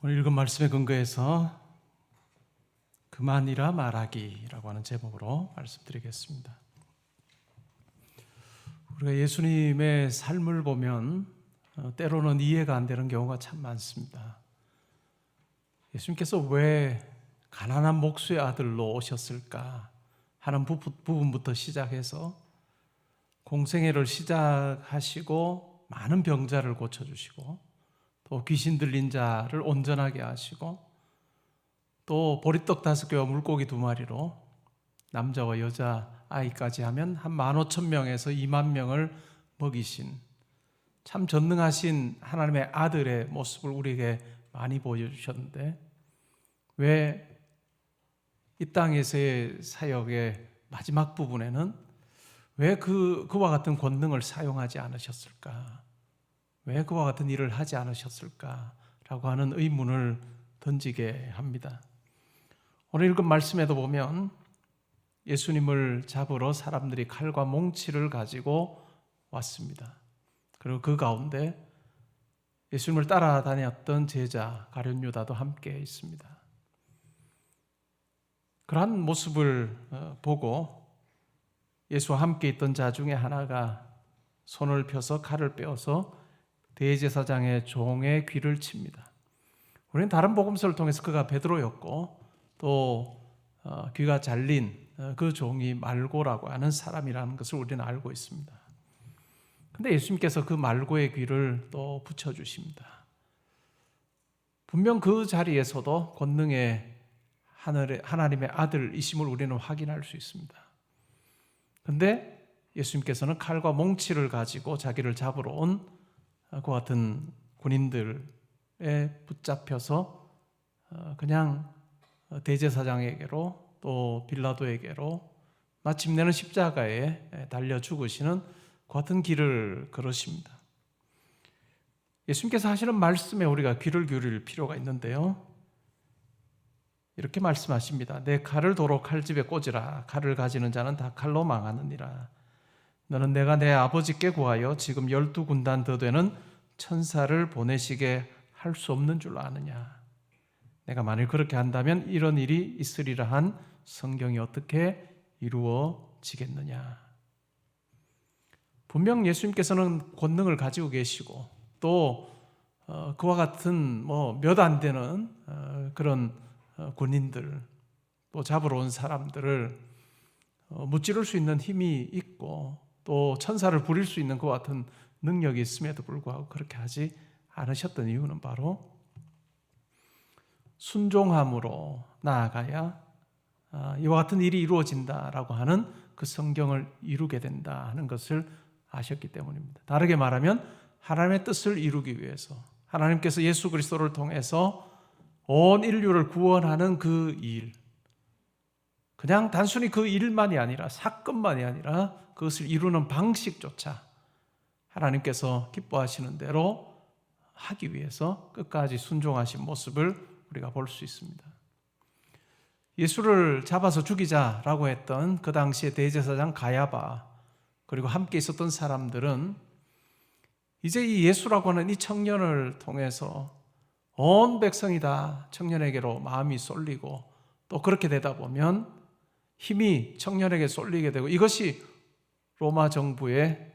오늘 읽은 말씀에 근거해서 그만이라 말하기라고 하는 제목으로 말씀드리겠습니다. 우리가 예수님의 삶을 보면 때로는 이해가 안 되는 경우가 참 많습니다. 예수님께서 왜 가난한 목수의 아들로 오셨을까 하는 부분부터 시작해서 공생애를 시작하시고 많은 병자를 고쳐주시고 또 귀신 들린 자를 온전하게 하시고 또 보리떡 5개와 물고기 2마리로 남자와 여자 아이까지 하면 한 15,000명에서 20,000명을 먹이신 참 전능하신 하나님의 아들의 모습을 우리에게 많이 보여주셨는데 왜 이 땅에서의 사역의 마지막 부분에는 왜 그와 같은 권능을 사용하지 않으셨을까? 왜 그와 같은 일을 하지 않으셨을까라고 하는 의문을 던지게 합니다. 오늘 읽은 말씀에도 보면 예수님을 잡으러 사람들이 칼과 몽치를 가지고 왔습니다. 그리고 그 가운데 예수님을 따라다녔던 제자 가룟 유다도 함께 있습니다. 그러한 모습을 보고 예수와 함께 있던 자 중에 하나가 손을 펴서 칼을 빼어서 대제사장의 종의 귀를 칩니다. 우리는 다른 복음서를 통해서 그가 베드로였고 또 귀가 잘린 그 종이 말고라고 하는 사람이라는 것을 우리는 알고 있습니다. 그런데 예수님께서 그 말고의 귀를 또 붙여주십니다. 분명 그 자리에서도 권능의 하나님의 아들이심을 우리는 확인할 수 있습니다. 그런데 예수님께서는 칼과 몽치를 가지고 자기를 잡으러 온 그 같은 군인들에 붙잡혀서 그냥 대제사장에게로 또 빌라도에게로 마침내는 십자가에 달려 죽으시는 그 같은 길을 걸으십니다. 예수님께서 하시는 말씀에 우리가 귀를 기울일 필요가 있는데요. 이렇게 말씀하십니다. 내 칼을 도로 칼집에 꽂으라. 칼을 가지는 자는 다 칼로 망하느니라. 너는 내가 내 아버지께 구하여 지금 12군단 더 되는 천사를 보내시게 할 수 없는 줄 아느냐. 내가 만일 그렇게 한다면 이런 일이 있으리라 한 성경이 어떻게 이루어지겠느냐. 분명 예수님께서는 권능을 가지고 계시고 또 그와 같은 몇 안 되는 그런 군인들 또 잡으러 온 사람들을 무찌를 수 있는 힘이 있고 또 천사를 부릴 수 있는 그와 같은 능력이 있음에도 불구하고 그렇게 하지 않으셨던 이유는 바로 순종함으로 나아가야 이와 같은 일이 이루어진다라고 하는 그 성경을 이루게 된다 하는 것을 아셨기 때문입니다. 다르게 말하면 하나님의 뜻을 이루기 위해서 하나님께서 예수 그리스도를 통해서 온 인류를 구원하는 그 일, 그냥 단순히 그 일만이 아니라 사건만이 아니라 그것을 이루는 방식조차 하나님께서 기뻐하시는 대로 하기 위해서 끝까지 순종하신 모습을 우리가 볼 수 있습니다. 예수를 잡아서 죽이자라고 했던 그 당시의 대제사장 가야바 그리고 함께 있었던 사람들은 이제 이 예수라고 하는 이 청년을 통해서 온 백성이 다 청년에게로 마음이 쏠리고 또 그렇게 되다 보면 힘이 청년에게 쏠리게 되고 이것이 로마 정부에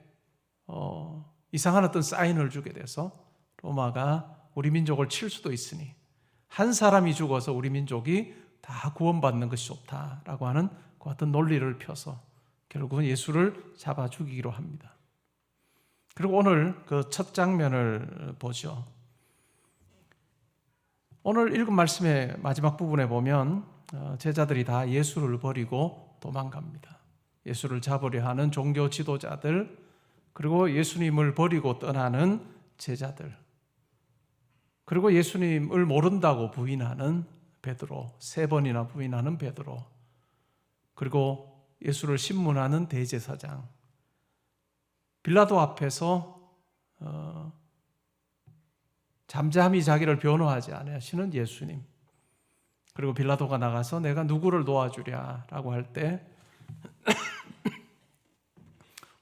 이상한 어떤 사인을 주게 돼서 로마가 우리 민족을 칠 수도 있으니 한 사람이 죽어서 우리 민족이 다 구원받는 것이 좋다라고 하는 그 같은 논리를 펴서 결국은 예수를 잡아 죽이기로 합니다. 그리고 오늘 그 첫 장면을 보죠. 오늘 읽은 말씀의 마지막 부분에 보면 제자들이 다 예수를 버리고 도망갑니다. 예수를 잡으려 하는 종교 지도자들 그리고 예수님을 버리고 떠나는 제자들 그리고 예수님을 모른다고 부인하는 베드로 3번이나 부인하는 베드로 그리고 예수를 신문하는 대제사장 빌라도 앞에서 잠잠히 자기를 변호하지 않으시는 예수님 그리고 빌라도가 나가서 내가 누구를 도와주랴라고 할 때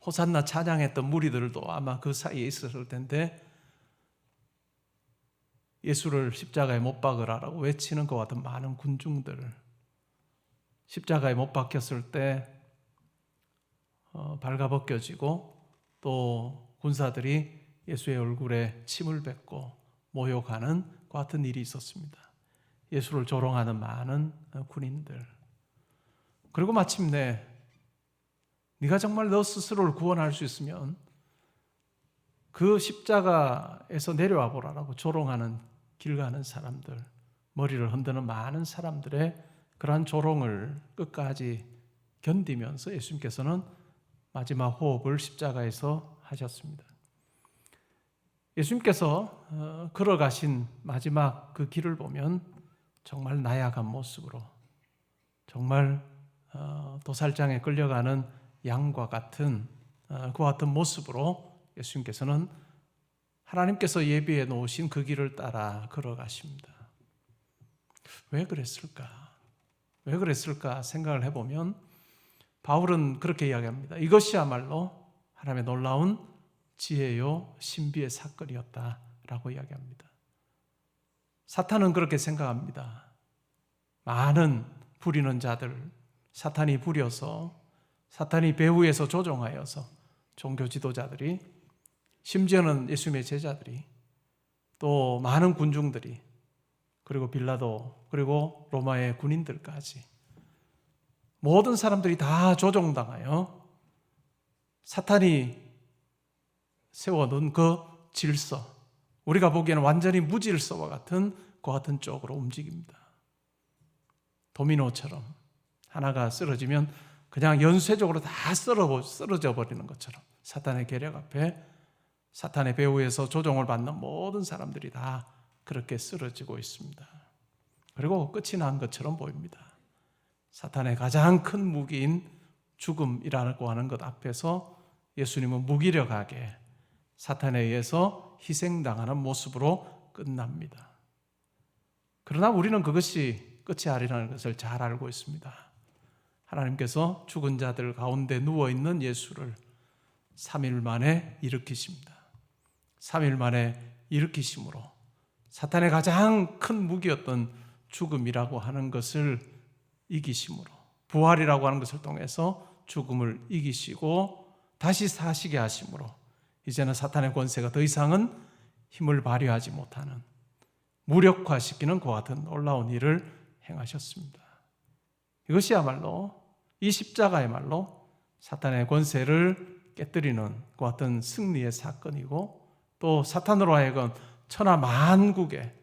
호산나 찬양했던 무리들도 아마 그 사이에 있었을 텐데 예수를 십자가에 못 박으라라고 외치는 것 같은 많은 군중들, 십자가에 못 박혔을 때 발가벗겨지고 또 군사들이 예수의 얼굴에 침을 뱉고 모욕하는 것 같은 일이 있었습니다. 예수를 조롱하는 많은 군인들. 그리고 마침내 네가 정말 너 스스로를 구원할 수 있으면 그 십자가에서 내려와 보라라고 조롱하는 길 가는 사람들, 머리를 흔드는 많은 사람들의 그러한 조롱을 끝까지 견디면서 예수님께서는 마지막 호흡을 십자가에서 하셨습니다. 예수님께서 걸어가신 마지막 그 길을 보면 정말 나약한 모습으로, 정말 도살장에 끌려가는 양과 같은 그와 같은 모습으로 예수님께서는 하나님께서 예비해 놓으신 그 길을 따라 걸어가십니다. 왜 그랬을까? 왜 그랬을까 생각을 해보면 바울은 그렇게 이야기합니다. 이것이야말로 하나님의 놀라운 지혜요 신비의 사건이었다라고 이야기합니다. 사탄은 그렇게 생각합니다. 많은 부리는 자들, 사탄이 부려서, 사탄이 배후에서 조종하여서 종교 지도자들이, 심지어는 예수님의 제자들이, 또 많은 군중들이, 그리고 빌라도, 그리고 로마의 군인들까지 모든 사람들이 다 조종당하여 사탄이 세워놓은 그 질서, 우리가 보기에는 완전히 무질서와 같은 그 같은 쪽으로 움직입니다. 도미노처럼 하나가 쓰러지면 그냥 연쇄적으로 다 쓰러져 버리는 것처럼 사탄의 계략 앞에 사탄의 배후에서 조종을 받는 모든 사람들이 다 그렇게 쓰러지고 있습니다. 그리고 끝이 난 것처럼 보입니다. 사탄의 가장 큰 무기인 죽음이라고 하는 것 앞에서 예수님은 무기력하게 사탄에 의해서 희생당하는 모습으로 끝납니다. 그러나 우리는 그것이 끝이 아니라는 것을 잘 알고 있습니다. 하나님께서 죽은 자들 가운데 누워있는 예수를 3일 만에 일으키십니다. 3일 만에 일으키심으로 사탄의 가장 큰 무기였던 죽음이라고 하는 것을 이기심으로, 부활이라고 하는 것을 통해서 죽음을 이기시고 다시 사시게 하심으로 이제는 사탄의 권세가 더 이상은 힘을 발휘하지 못하는, 무력화시키는 그와 같은 놀라운 일을 행하셨습니다. 이것이야말로 이 십자가야말로 사탄의 권세를 깨뜨리는 그와 같은 승리의 사건이고, 또 사탄으로 하여금 천하 만국에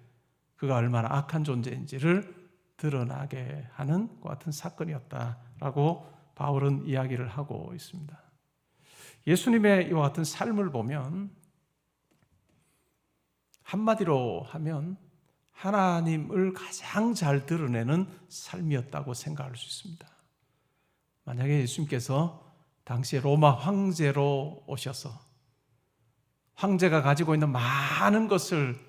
그가 얼마나 악한 존재인지를 드러나게 하는 그와 같은 사건이었다라고 바울은 이야기를 하고 있습니다. 예수님의 이와 같은 삶을 보면 한마디로 하면 하나님을 가장 잘 드러내는 삶이었다고 생각할 수 있습니다. 만약에 예수님께서 당시에 로마 황제로 오셔서 황제가 가지고 있는 많은 것을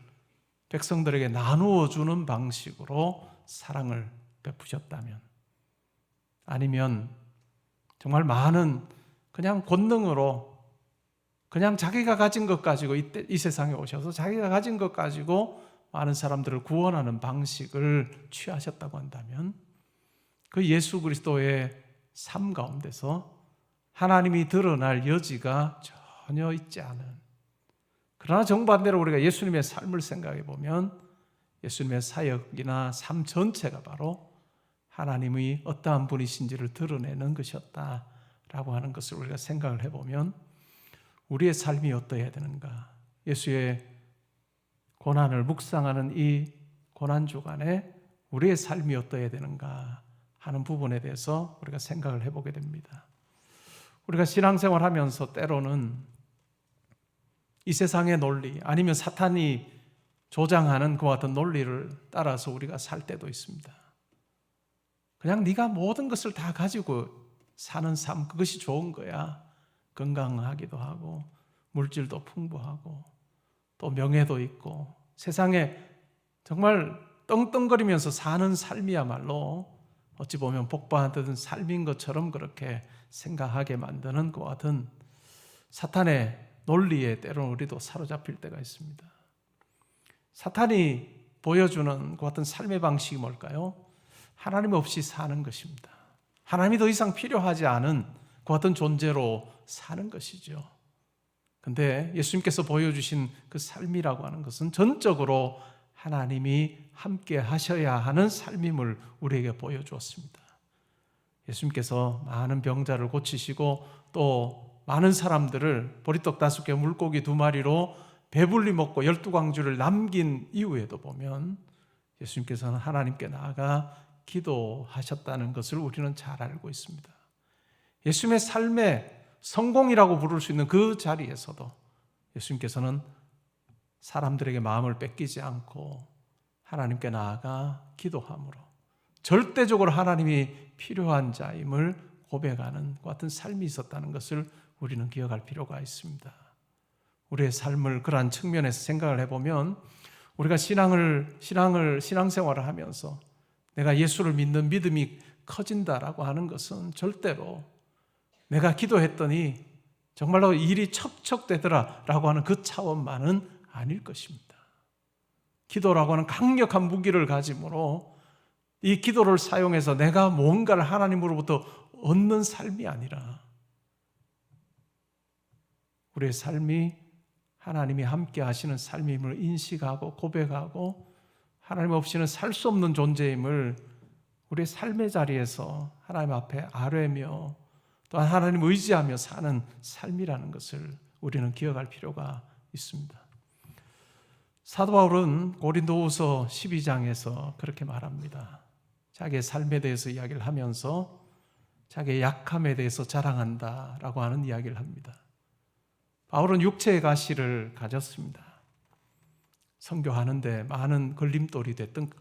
백성들에게 나누어 주는 방식으로 사랑을 베푸셨다면, 아니면 정말 많은 그냥 권능으로 그냥 자기가 가진 것 가지고 이 세상에 오셔서 자기가 가진 것 가지고 많은 사람들을 구원하는 방식을 취하셨다고 한다면, 그 예수 그리스도의 삶 가운데서 하나님이 드러날 여지가 전혀 있지 않은, 그러나 정반대로 우리가 예수님의 삶을 생각해 보면 예수님의 사역이나 삶 전체가 바로 하나님이 어떠한 분이신지를 드러내는 것이었다라고 하는 것을 우리가 생각을 해보면 우리의 삶이 어떠해야 되는가, 예수의 고난을 묵상하는 이 고난주간에 우리의 삶이 어떠해야 되는가 하는 부분에 대해서 우리가 생각을 해보게 됩니다. 우리가 신앙생활 하면서 때로는 이 세상의 논리, 아니면 사탄이 조장하는 그와 같은 논리를 따라서 우리가 살 때도 있습니다. 그냥 네가 모든 것을 다 가지고 사는 삶, 그것이 좋은 거야. 건강하기도 하고 물질도 풍부하고 또 명예도 있고 세상에 정말 떵떵거리면서 사는 삶이야말로 어찌 보면 복받은 삶인 것처럼 그렇게 생각하게 만드는 것 같은 사탄의 논리에 때로는 우리도 사로잡힐 때가 있습니다. 사탄이 보여주는 그 같은 삶의 방식이 뭘까요? 하나님 없이 사는 것입니다. 하나님이 더 이상 필요하지 않은 그 같은 존재로 사는 것이죠. 근데 예수님께서 보여주신 그 삶이라고 하는 것은 전적으로 하나님이 함께 하셔야 하는 삶임을 우리에게 보여주었습니다. 예수님께서 많은 병자를 고치시고 또 많은 사람들을 보리떡 5개 물고기 2마리로 배불리 먹고 12광주를 남긴 이후에도 보면 예수님께서는 하나님께 나아가 기도하셨다는 것을 우리는 잘 알고 있습니다. 예수님의 삶의 성공이라고 부를 수 있는 그 자리에서도 예수님께서는 사람들에게 마음을 뺏기지 않고 하나님께 나아가 기도함으로 절대적으로 하나님이 필요한 자임을 고백하는 것 같은 삶이 있었다는 것을 우리는 기억할 필요가 있습니다. 우리의 삶을 그러한 측면에서 생각을 해보면 우리가 신앙생활을 하면서 내가 예수를 믿는 믿음이 커진다라고 하는 것은 절대로 내가 기도했더니 정말로 일이 척척되더라라고 하는 그 차원만은 아닐 것입니다. 기도라고 하는 강력한 무기를 가짐으로 이 기도를 사용해서 내가 뭔가를 하나님으로부터 얻는 삶이 아니라 우리의 삶이 하나님이 함께 하시는 삶임을 인식하고 고백하고 하나님 없이는 살 수 없는 존재임을 우리의 삶의 자리에서 하나님 앞에 아뢰며 또한 하나님 의지하며 사는 삶이라는 것을 우리는 기억할 필요가 있습니다. 사도 바울은 고린도후서 12장에서 그렇게 말합니다. 자기의 삶에 대해서 이야기를 하면서 자기의 약함에 대해서 자랑한다라고 하는 이야기를 합니다. 바울은 육체의 가시를 가졌습니다. 선교하는데 많은 걸림돌이 됐던 것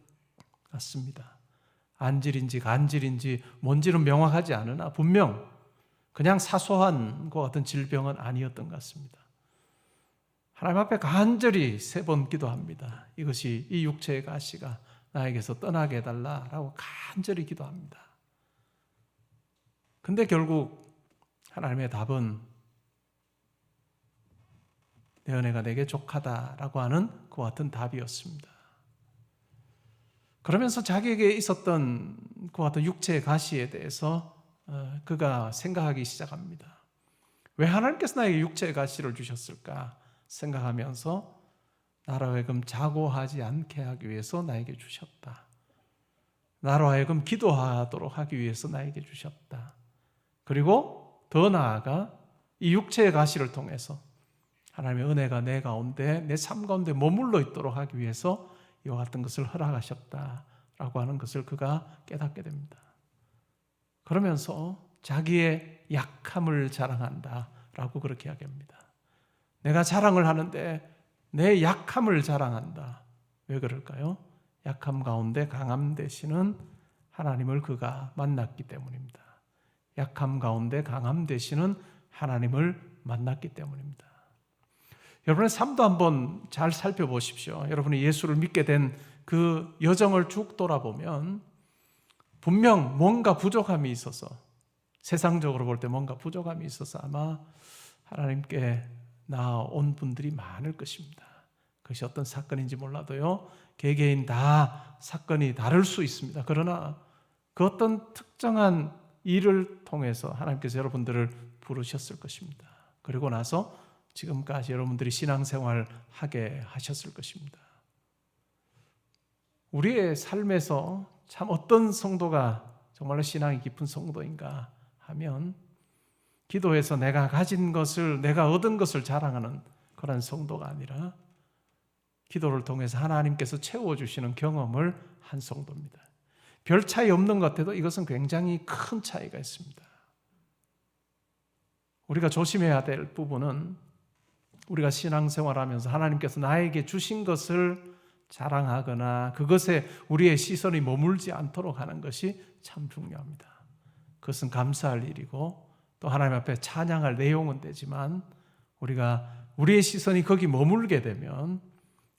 같습니다. 안질인지 간질인지 뭔지는 명확하지 않으나 분명 그냥 사소한 것 같은 질병은 아니었던 것 같습니다. 하나님 앞에 간절히 3번 기도합니다. 이것이 이 육체의 가시가 나에게서 떠나게 해달라라고 간절히 기도합니다. 근데 결국 하나님의 답은 내 은혜가 내게 족하다라고 하는 그와 같은 답이었습니다. 그러면서 자기에게 있었던 그와 같은 육체의 가시에 대해서 그가 생각하기 시작합니다. 왜 하나님께서 나에게 육체의 가시를 주셨을까 생각하면서 나로 하여금 자고하지 않게 하기 위해서 나에게 주셨다. 나로 하여금 기도하도록 하기 위해서 나에게 주셨다. 그리고 더 나아가 이 육체의 가시를 통해서 하나님의 은혜가 내 가운데 내 삶 가운데 머물러 있도록 하기 위해서 이와 같은 것을 허락하셨다라고 하는 것을 그가 깨닫게 됩니다. 그러면서 자기의 약함을 자랑한다라고 그렇게 이야기합니다. 내가 자랑을 하는데 내 약함을 자랑한다. 왜 그럴까요? 약함 가운데 강함 되시는 하나님을 그가 만났기 때문입니다. 약함 가운데 강함 되시는 하나님을 만났기 때문입니다. 여러분의 삶도 한번 잘 살펴보십시오. 여러분이 예수를 믿게 된 그 여정을 쭉 돌아보면 분명 뭔가 부족함이 있어서 세상적으로 볼 때 뭔가 부족함이 있어서 아마 하나님께 나온 분들이 많을 것입니다. 그것이 어떤 사건인지 몰라도요. 개개인 다 사건이 다를 수 있습니다. 그러나 그 어떤 특정한 일을 통해서 하나님께서 여러분들을 부르셨을 것입니다. 그리고 나서 지금까지 여러분들이 신앙생활 하게 하셨을 것입니다. 우리의 삶에서 참 어떤 성도가 정말로 신앙이 깊은 성도인가 하면 기도해서 내가 가진 것을, 내가 얻은 것을 자랑하는 그런 성도가 아니라 기도를 통해서 하나님께서 채워주시는 경험을 한 성도입니다. 별 차이 없는 것 같아도 이것은 굉장히 큰 차이가 있습니다. 우리가 조심해야 될 부분은 우리가 신앙생활하면서 하나님께서 나에게 주신 것을 자랑하거나 그것에 우리의 시선이 머물지 않도록 하는 것이 참 중요합니다. 그것은 감사할 일이고 또 하나님 앞에 찬양할 내용은 되지만 우리의 시선이 거기 머물게 되면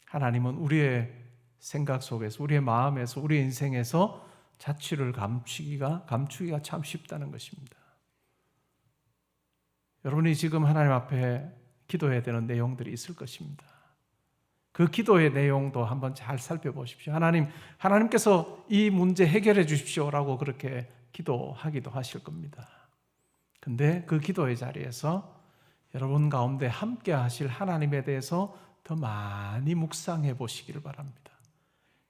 하나님은 우리의 생각 속에서, 우리의 마음에서, 우리의 인생에서 자취를 감추기가 참 쉽다는 것입니다. 여러분이 지금 하나님 앞에 기도해야 되는 내용들이 있을 것입니다. 그 기도의 내용도 한번 잘 살펴보십시오. 하나님께서 이 문제 해결해 주십시오라고 그렇게 기도하기도 하실 겁니다. 근데 그 기도의 자리에서 여러분 가운데 함께 하실 하나님에 대해서 더 많이 묵상해 보시기를 바랍니다.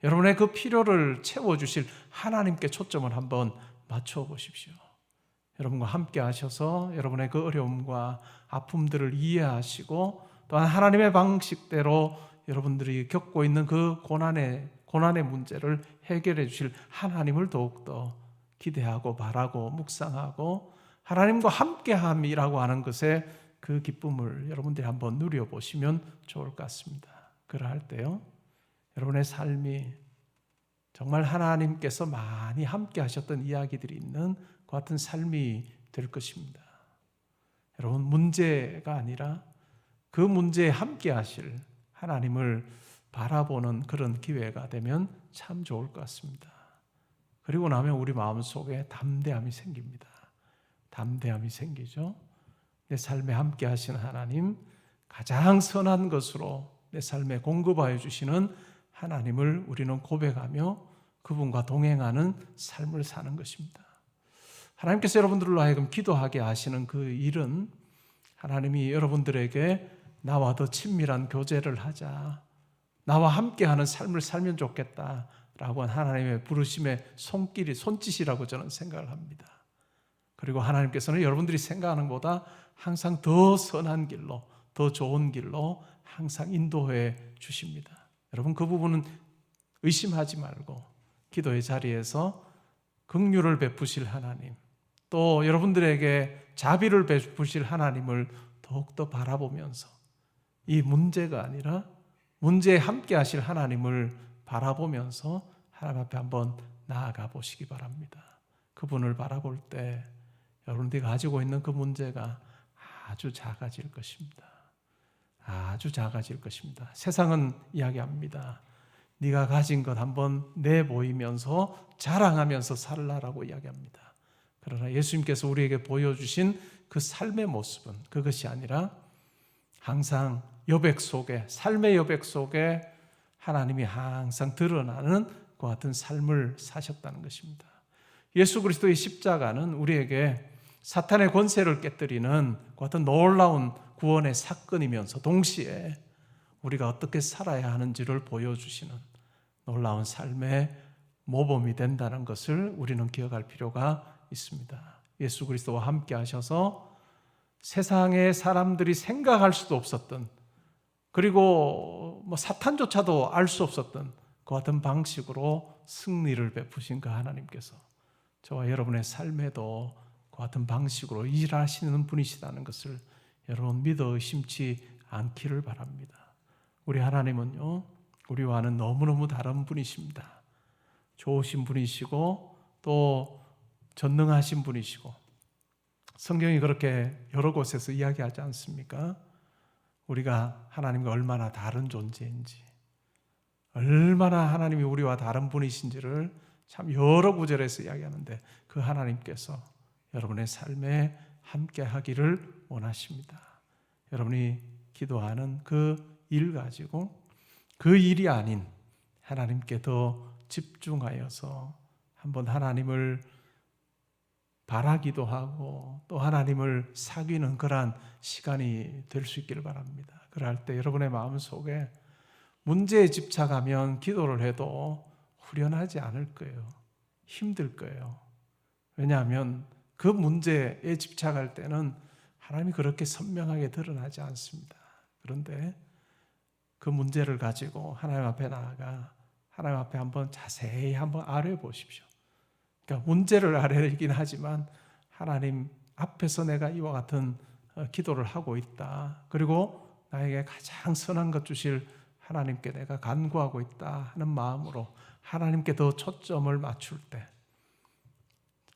여러분의 그 필요를 채워주실 하나님께 초점을 한번 맞춰 보십시오. 여러분과 함께 하셔서 여러분의 그 어려움과 아픔들을 이해하시고 또한 하나님의 방식대로 여러분들이 겪고 있는 그 고난의 문제를 해결해 주실 하나님을 더욱더 기대하고 바라고 묵상하고 하나님과 함께함이라고 하는 것에 그 기쁨을 여러분들이 한번 누려보시면 좋을 것 같습니다. 그러할 때요, 여러분의 삶이 정말 하나님께서 많이 함께 하셨던 이야기들이 있는 그 같은 삶이 될 것입니다. 여러분, 문제가 아니라 그 문제에 함께 하실 하나님을 바라보는 그런 기회가 되면 참 좋을 것 같습니다. 그리고 나면 우리 마음속에 담대함이 생깁니다. 담대함이 생기죠. 내 삶에 함께 하시는 하나님, 가장 선한 것으로 내 삶에 공급하여 주시는 하나님을 우리는 고백하며 그분과 동행하는 삶을 사는 것입니다. 하나님께서 여러분들로 하여금 기도하게 하시는 그 일은 하나님이 여러분들에게 나와 더 친밀한 교제를 하자, 나와 함께하는 삶을 살면 좋겠다라고 한 하나님의 부르심의 손짓이라고 저는 생각을 합니다. 그리고 하나님께서는 여러분들이 생각하는 것보다 항상 더 선한 길로, 더 좋은 길로 항상 인도해 주십니다. 여러분, 그 부분은 의심하지 말고 기도의 자리에서 긍휼을 베푸실 하나님, 또 여러분들에게 자비를 베푸실 하나님을 더욱더 바라보면서 이 문제가 아니라 문제에 함께 하실 하나님을 바라보면서 하나님 앞에 한번 나아가 보시기 바랍니다. 그분을 바라볼 때 여러분들이 가지고 있는 그 문제가 아주 작아질 것입니다. 아주 작아질 것입니다. 세상은 이야기합니다. 네가 가진 것 한번 내보이면서 자랑하면서 살라라고 이야기합니다. 그러나 예수님께서 우리에게 보여주신 그 삶의 모습은 그것이 아니라 항상 여백 속에, 삶의 여백 속에 하나님이 항상 드러나는 그 같은 삶을 사셨다는 것입니다. 예수 그리스도의 십자가는 우리에게 사탄의 권세를 깨뜨리는 그 같은 놀라운 구원의 사건이면서 동시에 우리가 어떻게 살아야 하는지를 보여주시는 놀라운 삶의 모범이 된다는 것을 우리는 기억할 필요가 있습니다. 예수 그리스도와 함께 하셔서 세상의 사람들이 생각할 수도 없었던, 그리고 사탄조차도 알 수 없었던 그 같은 방식으로 승리를 베푸신 그 하나님께서 저와 여러분의 삶에도 그 같은 방식으로 일하시는 분이시다는 것을 여러분 믿어 의심치 않기를 바랍니다. 우리 하나님은요, 우리와는 너무너무 다른 분이십니다. 좋으신 분이시고 또 전능하신 분이시고, 성경이 그렇게 여러 곳에서 이야기하지 않습니까? 우리가 하나님과 얼마나 다른 존재인지, 얼마나 하나님이 우리와 다른 분이신지를 참 여러 구절에서 이야기하는데 그 하나님께서 여러분의 삶에 함께 하기를 원하십니다. 여러분이 기도하는 그 일 가지고 그 일이 아닌 하나님께 더 집중하여서 한번 하나님을 바라기도 하고 또 하나님을 사귀는 그러한 시간이 될 수 있기를 바랍니다. 그럴 때 여러분의 마음속에 문제에 집착하면 기도를 해도 후련하지 않을 거예요. 힘들 거예요. 왜냐하면 그 문제에 집착할 때는 하나님이 그렇게 선명하게 드러나지 않습니다. 그런데 그 문제를 가지고 하나님 앞에 나아가 하나님 앞에 한번 자세히 한번 아뢰 보십시오. 그러니까 문제를 아뢰긴 하지만 하나님 앞에서 내가 이와 같은 기도를 하고 있다. 그리고 나에게 가장 선한 것 주실 하나님께 내가 간구하고 있다 하는 마음으로 하나님께 더 초점을 맞출 때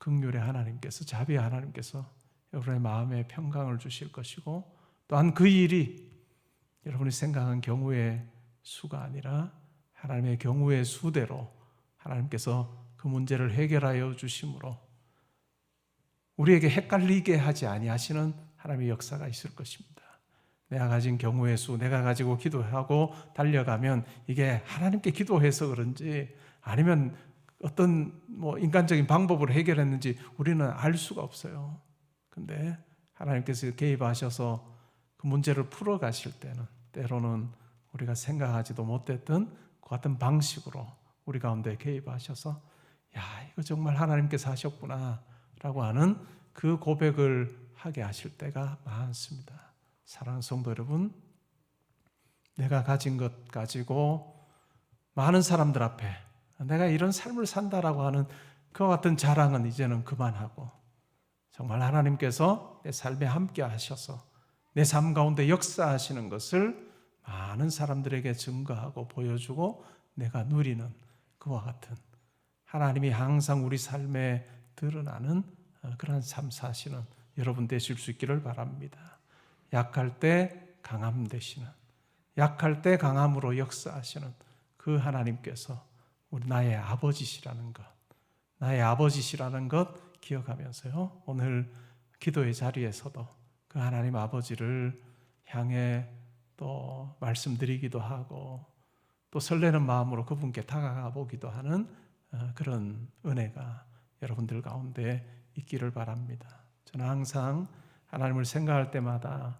긍휼의 하나님께서, 자비의 하나님께서 여러분의 마음에 평강을 주실 것이고, 또한 그 일이 여러분이 생각한 경우의 수가 아니라 하나님의 경우의 수대로 하나님께서 그 문제를 해결하여 주심으로 우리에게 헷갈리게 하지 아니하시는 하나님의 역사가 있을 것입니다. 내가 가진 경우의 수, 내가 가지고 기도하고 달려가면 이게 하나님께 기도해서 그런지 아니면 어떤 인간적인 방법으로 해결했는지 우리는 알 수가 없어요. 근데 하나님께서 개입하셔서 그 문제를 풀어 가실 때는 때로는 우리가 생각하지도 못했던 그 같은 방식으로 우리 가운데 개입하셔서 야, 이거 정말 하나님께서 하셨구나 라고 하는 그 고백을 하게 하실 때가 많습니다. 사랑하는 성도 여러분, 내가 가진 것 가지고 많은 사람들 앞에 내가 이런 삶을 산다라고 하는 그와 같은 자랑은 이제는 그만하고 정말 하나님께서 내 삶에 함께 하셔서 내 삶 가운데 역사하시는 것을 많은 사람들에게 증거하고 보여주고 내가 누리는 그와 같은 하나님이 항상 우리 삶에 드러나는 그런 삶 사시는 여러분 되실 수 있기를 바랍니다. 약할 때 강함 되시는, 약할 때 강함으로 역사하시는 그 하나님께서 우리 나의 아버지시라는 것, 나의 아버지시라는 것 기억하면서요, 오늘 기도의 자리에서도 그 하나님 아버지를 향해 또 말씀드리기도 하고 또 설레는 마음으로 그분께 다가가 보기도 하는 그런 은혜가 여러분들 가운데 있기를 바랍니다. 저는 항상 하나님을 생각할 때마다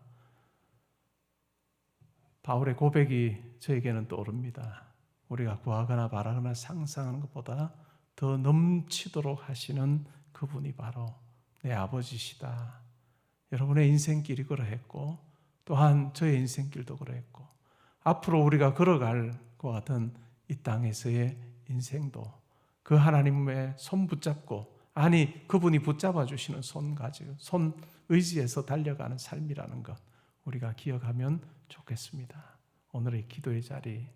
바울의 고백이 저에게는 떠오릅니다. 우리가 구하거나 바라거나 상상하는 것보다 더 넘치도록 하시는 그분이 바로 내 아버지시다. 여러분의 인생길이 그러했고 또한 저의 인생길도 그러했고 앞으로 우리가 걸어갈 것 같은 이 땅에서의 인생도 그 하나님의 손 붙잡고 아니 그분이 붙잡아 주시는 손 가지고 손 의지해서 달려가는 삶이라는 것 우리가 기억하면 좋겠습니다. 오늘의 기도의 자리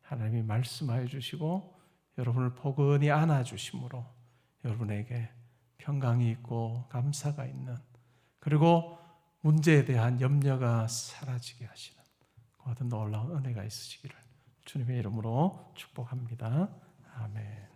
하나님이 말씀하여 주시고 여러분을 포근히 안아 주심으로 여러분에게 평강이 있고 감사가 있는 그리고 문제에 대한 염려가 사라지게 하시는 그 같은 놀라운 은혜가 있으시기를 주님의 이름으로 축복합니다. 아멘.